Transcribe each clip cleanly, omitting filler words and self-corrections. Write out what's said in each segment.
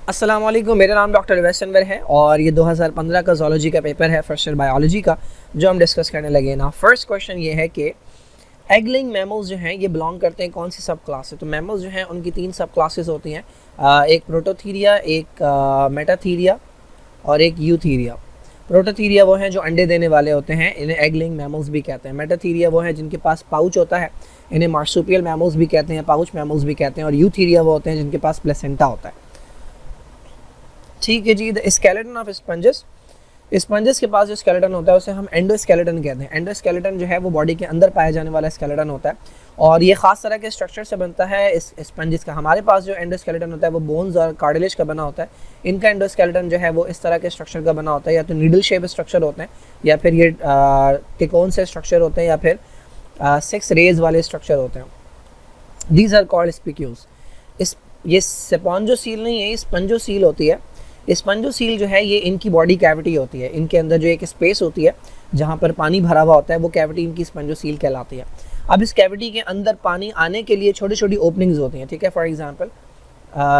अस्सलाम वालेकुम, मेरा नाम डॉक्टर अवैस अनवर है और ये 2015 का ज़ूलॉजी का पेपर है, फर्स्ट ईयर बायोलॉजी का, जो हम डिस्कस करने लगे ना। फर्स्ट क्वेश्चन ये है कि एग-लेइंग मैमल्स जो हैं ये बिलोंग करते हैं कौन सी सब क्लास से। तो मैमल्स जो हैं उनकी 3 सब क्लासेस होती हैं, एक प्रोटोथीरिया, एक मेटाथीरिया और एक यूथीरिया। प्रोटोथीरिया वो हैं जो अंडे देने वाले होते हैं, इन्हें एग-लेइंग मैमल्स भी कहते हैं। मेटाथीरिया वो हैं जिनके पास पाउच होता है, इन्हें मार्सुपियल मैमल्स भी कहते हैं, पाउच मैमल्स भी कहते हैं। और यूथीरिया वो होते हैं जिनके पास प्लेसेंटा होता है। ठीक है जी। The skeleton of sponges, sponges के पास जो स्केलेटन होता है उसे हम एंडोस्केलेटन कहते हैं। एंडोस्केलेटन जो है वो बॉडी के अंदर पाया जाने वाला स्केलेटन होता है और ये खास तरह के स्ट्रक्चर से बनता है इस स्पंजेस का। हमारे पास जो एंडोस्केलेटन होता है वो बोन्स और कार्टिलेज का बना होता है। इनका एंडोस्केलेटन जो है वो इस तरह के स्ट्रक्चर का बना होता है, या तो नीडल शेप स्ट्रक्चर होते हैं, या फिर ये तिकोन से स्ट्रक्चर होते हैं, या फिर 6 रेज वाले स्ट्रक्चर होते हैं। These are called spicules. ये स्पॉन्जोसील नहीं है, ये स्पंजोसील होती है। स्पंजोसील जो है ये इनकी बॉडी कैविटी होती है, इनके अंदर जो एक स्पेस होती है जहाँ पर पानी भरा हुआ होता है, वो कैविटी इनकी स्पंजोसील कहलाती है। अब इस कैविटी के अंदर पानी आने के लिए छोटी छोटी ओपनिंग्स होती हैं, ठीक है। फॉर एग्जांपल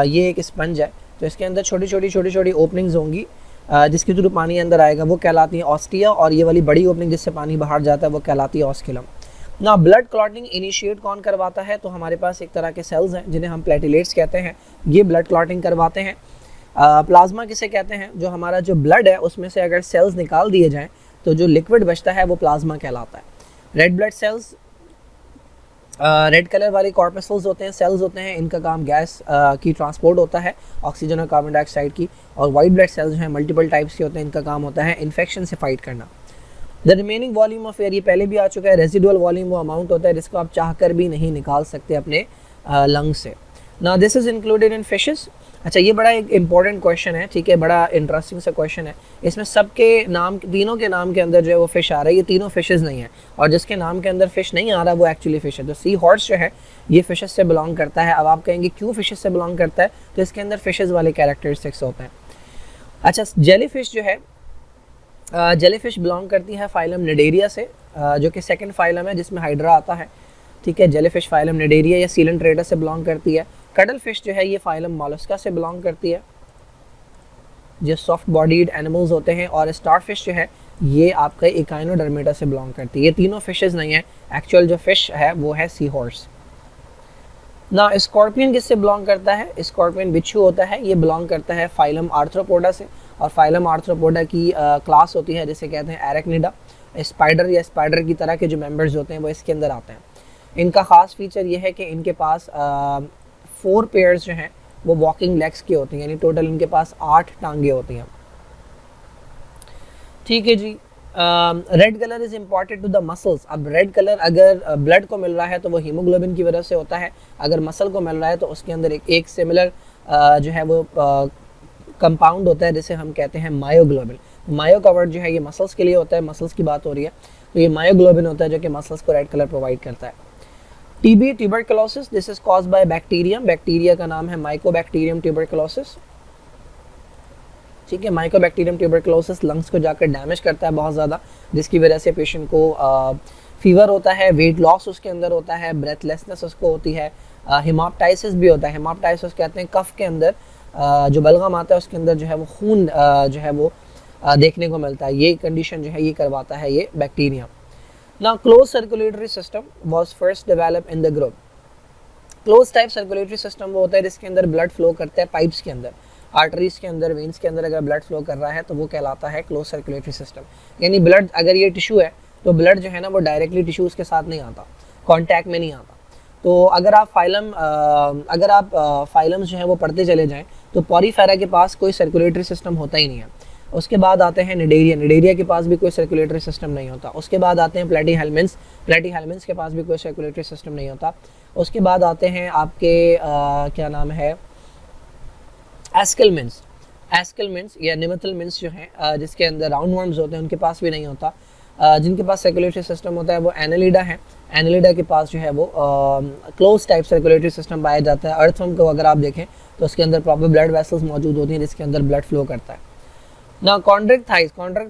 ये एक स्पंज है, तो इसके अंदर छोटी छोटी ओपनिंग्स होंगी जिसके थ्रू पानी अंदर आएगा, वो कहलाती है ऑस्टिया। और ये वाली बड़ी ओपनिंग जिससे पानी बाहर जाता है वो कहलाती है ऑस्किलम। ना ब्लड क्लॉटिंग इनिशिएट कौन करवाता है? तो हमारे पास एक तरह के सेल्स हैं जिन्हें हम प्लेटिलेट्स कहते हैं, ये ब्लड क्लॉटिंग करवाते हैं। प्लाज्मा किसे कहते हैं? जो हमारा जो ब्लड है उसमें से अगर सेल्स निकाल दिए जाएं तो जो लिक्विड बचता है वो प्लाज्मा कहलाता है। Red blood cells, red colour वाले कॉर्पस्कल्स होते हैं, सेल्स होते हैं, इनका काम गैस की ट्रांसपोर्ट होता है, ऑक्सीजन और कार्बन डाइऑक्साइड की। और वाइट ब्लड सेल्स जो हैं मल्टीपल टाइप्स के होते हैं, इनका काम होता है इन्फेक्शन से फाइट करना। The remaining volume of air, ये पहले भी आ चुका है। रेजिडुअल वॉल्यूम वो अमाउंट होता है जिसको आप चाहकर भी नहीं निकाल सकते अपने लंग से। ना this is included in fishes. अच्छा, ये बड़ा एक इंपॉर्टेंट क्वेश्चन है, ठीक है, बड़ा इंटरेस्टिंग सा क्वेश्चन है। इसमें सबके नाम, तीनों के नाम के अंदर जो है वो फिश आ रहा है, ये तीनों फिशेस नहीं है। और जिसके नाम के अंदर फिश नहीं आ रहा वो एक्चुअली फिश है। तो सी हॉर्स जो है ये फिशेस से बिलोंग करता है। अब आप कहेंगे क्यों फिशेस से बिलोंग करता है? तो इसके अंदर फिशेस वाले कैरेक्टरिस्टिक्स होते हैं। अच्छा, जेली फिश जो है, जेली फिश बिलोंग करती है फाइलम निडेरिया से, जो कि सेकंड फाइलम है जिसमें हाइड्रा आता है, ठीक है। जेली फिश फाइलम निडेरिया या सीलेंट्रेटा से बिलोंग करती है। कटल फिश जो है ये फाइलम मॉलस्का से बिलोंग करती है, जो सॉफ्ट बॉडीड एनिमल्स होते हैं। और स्टार फिश जो है ये आपका इकाइनोडर्मेटा से बिलोंग करती है। ये तीनों फिशेस नहीं है, एक्चुअल जो फिश है वो है सी हॉर्स। ना स्कॉर्पियन किससे बिलोंग करता है? स्कॉर्पियन बिच्छू होता है, ये बिलोंग करता है फाइलम आर्थ्रोपोडा से। और फाइलम आर्थ्रोपोडा की क्लास होती है जिसे कहते हैं एरेक्निडा। स्पाइडर या स्पाइडर की तरह के जो मेंबर्स होते हैं वो इसके अंदर आते हैं। इनका ख़ास फीचर ये है कि इनके पास 4 पेयर्स जो हैं वो वॉकिंग लेग्स की होती हैं, यानी टोटल इनके पास 8 टांगे होती हैं, ठीक है जी। Red colour is important to the muscles. अब रेड कलर अगर ब्लड को मिल रहा है तो वो हीमोग्लोबिन की वजह से होता है। अगर मसल को मिल रहा है तो उसके अंदर एक सिमिलर जो है वो कंपाउंड होता है जिसे हम कहते हैं मायोग्लोबिन। मायो कवर्ड जो है ये मसल्स के लिए होता है, मसल्स की बात हो रही है, तो ये मायोग्लोबिन होता है जो कि मसल्स को रेड कलर प्रोवाइड करता है। TB, tuberculosis, this is caused by bacterium. Bacteria का नाम है माइकोबैक्टीरियम ट्यूबरकुलोसिस, ठीक है। माइकोबैक्टीरियम ट्यूबरकुलोसिस लंग्स को जाकर डैमेज करता है बहुत ज़्यादा, जिसकी वजह से पेशेंट को फीवर होता है, वेट लॉस उसके अंदर होता है, ब्रेथलेसनेस उसको होती है, हिमाप्टाइसिस भी होता है। हिमाप्टाइसिस कहते हैं कफ के अंदर जो बलगम आता है उसके अंदर जो है वो खून जो है वो देखने को मिलता है। ये कंडीशन जो है ये करवाता है ये bacteria. Now, closed circulatory system was first developed in the group. Closed type circulatory system वो होता है जिसके अंदर ब्लड फ्लो करता है पाइप्स के अंदर, आर्टरीज के अंदर, वेन्स के अंदर अगर ब्लड फ्लो कर रहा है तो वो कहलाता है क्लोज सर्कुलेटरी सिस्टम। यानी ब्लड, अगर ये टिश्यू है तो ब्लड जो है ना वो डायरेक्टली टिश्यूज़ के साथ नहीं आता, कॉन्टैक्ट में नहीं आता। तो अगर आप फाइलम्स जो है वो पढ़ते चले जाएँ तो पॉरीफेरा के पास कोई सर्कुलेटरी सिस्टम होता ही नहीं है। उसके बाद आते हैं निडेरिया, निडेरिया के पास भी कोई सर्कुलेटरी सिस्टम नहीं होता। उसके बाद आते हैं प्लेटीहेल्मिन्स, प्लेटीहेल्मिन्स के पास भी कोई सर्कुलेटरी सिस्टम नहीं होता। उसके बाद आते हैं आपके क्या नाम है, एस्केलमिन्स। एस्केलमिन्स या निमेथलमिन्स जो हैं जिसके अंदर राउंड वर्म्स होते हैं उनके पास भी नहीं होता। जिनके पास सर्कुलेटरी सिस्टम होता है वो एनालिडा है। एनालिडा के पास जो है वो क्लोज टाइप सर्कुलेटरी सिस्टम पाया जाता है। अर्थवर्म को अगर आप देखें तो उसके अंदर प्रॉपर ब्लड वेसल्स मौजूद होती हैं जिसके अंदर ब्लड फ्लो करता है। ना कॉन्ड्रिक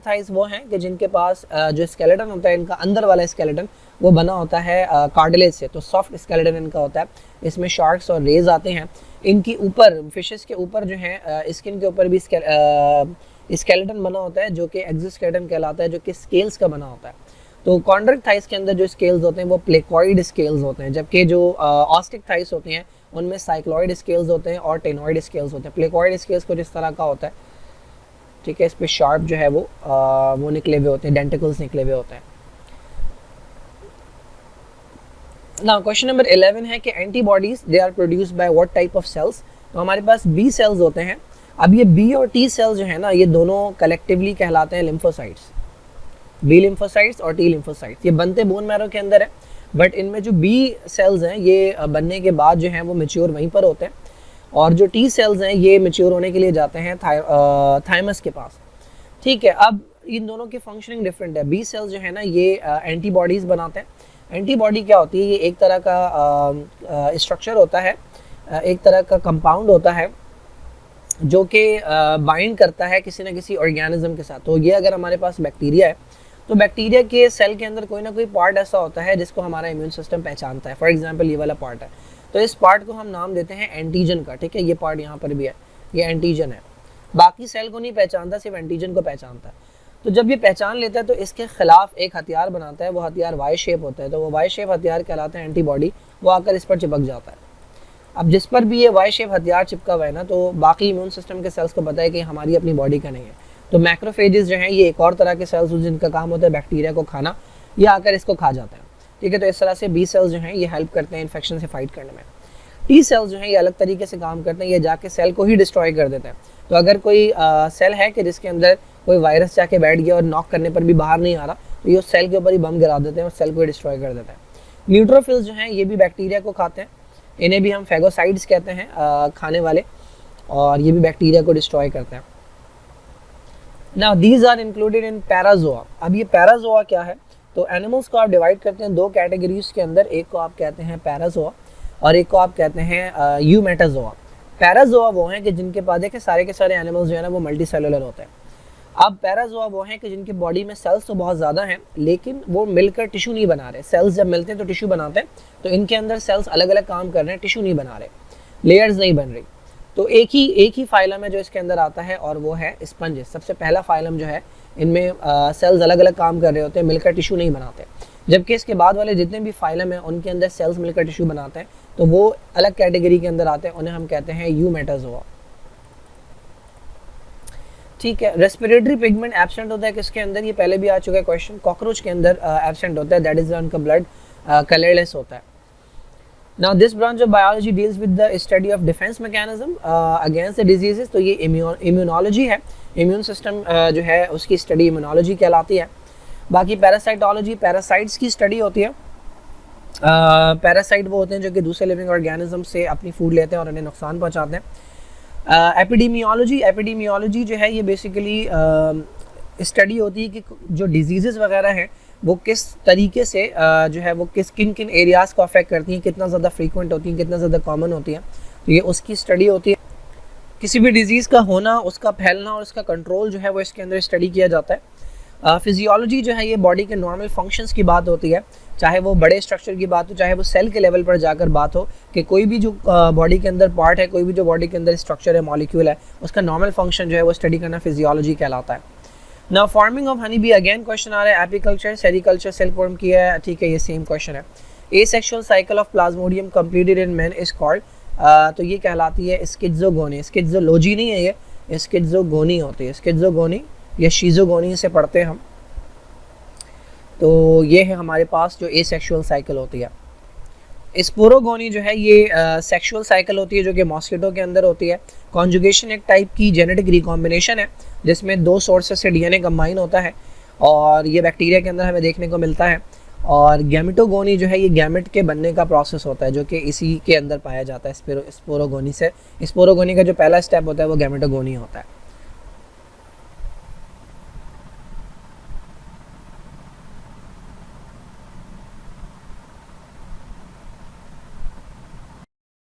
थाइस वो हैं कि जिनके पास जो स्केलेटन होता है, इनका अंदर वाला स्केलेटन वो बना होता है कार्टिलेज से, तो सॉफ्ट स्केलेटन इनका होता है। इसमें शार्क्स और रेज आते हैं। इनकी ऊपर फिशेस के ऊपर जो है स्किन के ऊपर भी स्केलेटन बना होता है जो कि एक्सोस्केलेटन कहलाता है, जो कि स्केल्स का बना होता है। तो कॉन्ड्रिक थाइस के अंदर जो स्केल्स होते हैं वो प्लेकॉइड स्केल्स होते हैं, जबकि जो ऑस्टिक थाइस होते हैं उनमें साइक्लॉइड स्केल्स होते हैं और टेनॉइड स्केल्स होते हैं। प्लेकॉइड स्केल्स कुछ इस तरह का होता है, ठीक है, इस पे शार्प जो है वो निकले हुए होते हैं, डेंटिकल्स निकले हुए होते हैं। नाउ क्वेश्चन नंबर 11 है कि antibodies they are produced by what type of cells. तो हमारे पास बी सेल्स होते हैं। अब ये बी और टी सेल्स जो है ना, ये दोनों कलेक्टिवली कहलाते हैं लिम्फोसाइट्स, बी लिम्फोसाइट्स और टी लिम्फोसाइट्स। ये बनते बोन मैरो के अंदर है, बट इनमें जो बी सेल्स हैं ये बनने के बाद जो है वो मैच्योर वहीं पर होते हैं, और जो टी सेल्स हैं ये मैच्योर होने के लिए जाते हैं थाइमस के पास, ठीक है। अब इन दोनों की फंक्शनिंग डिफरेंट है। बी सेल्स जो है ना ये एंटीबॉडीज़ बनाते हैं। एंटीबॉडी क्या होती है? ये एक तरह का स्ट्रक्चर होता है, एक तरह का कंपाउंड होता है जो कि बाइंड करता है किसी न किसी ऑर्गेनिज्म के साथ। तो ये अगर हमारे पास बैक्टीरिया है तो बैक्टीरिया के सेल के अंदर कोई ना कोई पार्ट ऐसा होता है जिसको हमारा इम्यून सिस्टम पहचानता है। फॉर एग्जांपल ये वाला पार्ट है, तो इस पार्ट को हम नाम देते हैं एंटीजन का, ठीक है। ये पार्ट यहाँ पर भी है, ये एंटीजन है। बाकी सेल को नहीं पहचानता, सिर्फ एंटीजन को पहचानता है। तो जब ये पहचान लेता है तो इसके खिलाफ एक हथियार बनाता है, वो हथियार वाई शेप होता है। तो वो वाई शेप हथियार कहलाता है एंटीबॉडी, वो आकर इस पर चिपक जाता है। अब जिस पर भी ये वाई शेप हथियार चिपका हुआ है ना, तो बाकी इम्यून सिस्टम के सेल्स को पता है कि हमारी अपनी बॉडी का नहीं है। तो मैक्रोफेजेस जो हैं ये एक और तरह के सेल्स जिनका काम होता है बैक्टीरिया को खाना, ये आकर इसको खा जाता है, ठीक है। तो इस तरह से बी सेल्स जो हैं ये हेल्प करते हैं इन्फेक्शन से फाइट करने में। टी सेल्स जो हैं ये अलग तरीके से काम करते हैं, ये जाके सेल को ही डिस्ट्रॉय कर देते हैं। तो अगर कोई सेल है कि जिसके अंदर कोई वायरस जाके बैठ गया और नॉक करने पर भी बाहर नहीं आ रहा, तो ये उस सेल के ऊपर ही बम गिरा देते हैं और सेल को डिस्ट्रॉय कर देते हैं। न्यूट्रोफिल्स जो हैं ये भी बैक्टीरिया को खाते हैं, इन्हें भी हम फेगोसाइड्स कहते हैं, खाने वाले, और ये भी बैक्टीरिया को डिस्ट्रॉय करते हैं। Now these are included in parazoa. अब ये पैराजोआ क्या है? तो एनिमल्स को आप डिवाइड करते हैं दो कैटेगरीज के अंदर, एक को आप कहते हैं पैराजोआ और एक को आप कहते हैं यूमेटाजोआ। पैराजोआ वो हैं कि जिनके पास देखें सारे के सारे एनिमल्स जो है ना वो मल्टी सेलुलर होते हैं। अब पैराजोआ वो हैं कि जिनकी बॉडी में सेल्स तो बहुत ज़्यादा हैं लेकिन वो मिलकर टिश्यू नहीं बना रहे। सेल्स जब मिलते हैं तो टिश्यू बनाते हैं, तो इनके अंदर सेल्स अलग अलग काम कर रहे हैं, टिश्यू नहीं बना रहे, लेयर्स नहीं बन रही। तो एक ही फाइलम है जो इसके अंदर आता है और वो है स्पंजेस। सबसे पहला फाइलम जो है इनमें सेल्स अलग अलग काम कर रहे होते हैं, मिलकर टिश्यू नहीं बनाते। जबकि इसके बाद वाले जितने भी फाइलम हैं उनके अंदर सेल्स मिलकर टिश्यू बनाते हैं, तो वो अलग कैटेगरी के अंदर आते हैं, उन्हें हम कहते हैं यूमेटाजोआ, ठीक है। रेस्पिरेटरी पिगमेंट एब्सेंट होता है किसके अंदर? ये पहले भी आ चुका है क्वेश्चन, कॉकरोच के अंदर एब्सेंट होता है, दैट इज उनका ब्लड कलरलेस होता है। Now this branch of biology deals with the study of defence mechanism against the diseases. तो ये इम्यूनोलॉजी है, इम्यून सिस्टम जो है उसकी स्टडी इम्यूनोलॉजी कहलाती है। बाकी पैरासाइटोलॉजी, पैरासाइट्स की स्टडी होती है। पैरासाइट वो होते हैं जो कि दूसरे लिविंग ऑर्गेनिज्म से अपनी फूड लेते हैं और उन्हें नुकसान पहुंचाते हैं। एपिडेमियोलॉजी जो है ये बेसिकली स्टडी होती है कि जो डिजीज़ वगैरह हैं वो किस तरीके से जो है वो किन किन एरियाज़ को अफेक्ट करती हैं, कितना ज़्यादा फ्रीक्वेंट होती हैं, कितना ज़्यादा कॉमन होती हैं। तो ये उसकी स्टडी होती है। किसी भी डिजीज़ का होना, उसका फैलना और उसका कंट्रोल जो है वो इसके अंदर स्टडी किया जाता है। फिजियोलॉजी जो है ये बॉडी के नॉर्मल फंक्शंस की बात होती है, चाहे वो बड़े स्ट्रक्चर की बात हो, चाहे वो सेल के लेवल पर जाकर बात हो कि कोई भी जो बॉडी के अंदर पार्ट है, कोई भी जो बॉडी के अंदर स्ट्रक्चर है, मॉलिक्यूल है, उसका नॉर्मल फंक्शन जो है वो स्टडी करना फिजियोलॉजी कहलाता है। Now farming of honey bee, again question आ रहा है एपीकल्चर, सेरिकल्चर, सिल्क वर्म की है, ठीक है, ये सेम क्वेश्चन है। Asexual cycle of Plasmodium completed in main is called, तो ये कहलाती है स्किज़ोगोनी। स्किज़ोलॉजी नहीं है ये स्किज़ोगोनी होती है, स्किज़ोगोनी या शीज़ोगोनी से पढ़ते हैं हम। तो ये है हमारे पास जो एसेक्सुअल साइकिल होती है। स्पोरोगोनी जो है ये सेक्सुअल साइकिल होती है जो कि मॉस्किटो के अंदर होती है। कॉन्जुगेशन एक टाइप की जेनेटिक रिकॉम्बिनेशन है जिसमें दो सोर्सेस से डीएनए कंबाइन होता है और ये बैक्टीरिया के अंदर हमें देखने को मिलता है। और गैमेटोगोनी जो है ये गैमेट के बनने का प्रोसेस होता है जो कि इसी के अंदर पाया जाता है स्पोरोगोनी से। स्पोरोगोनी का जो पहला स्टेप होता है वो गैमेटोगोनी होता है।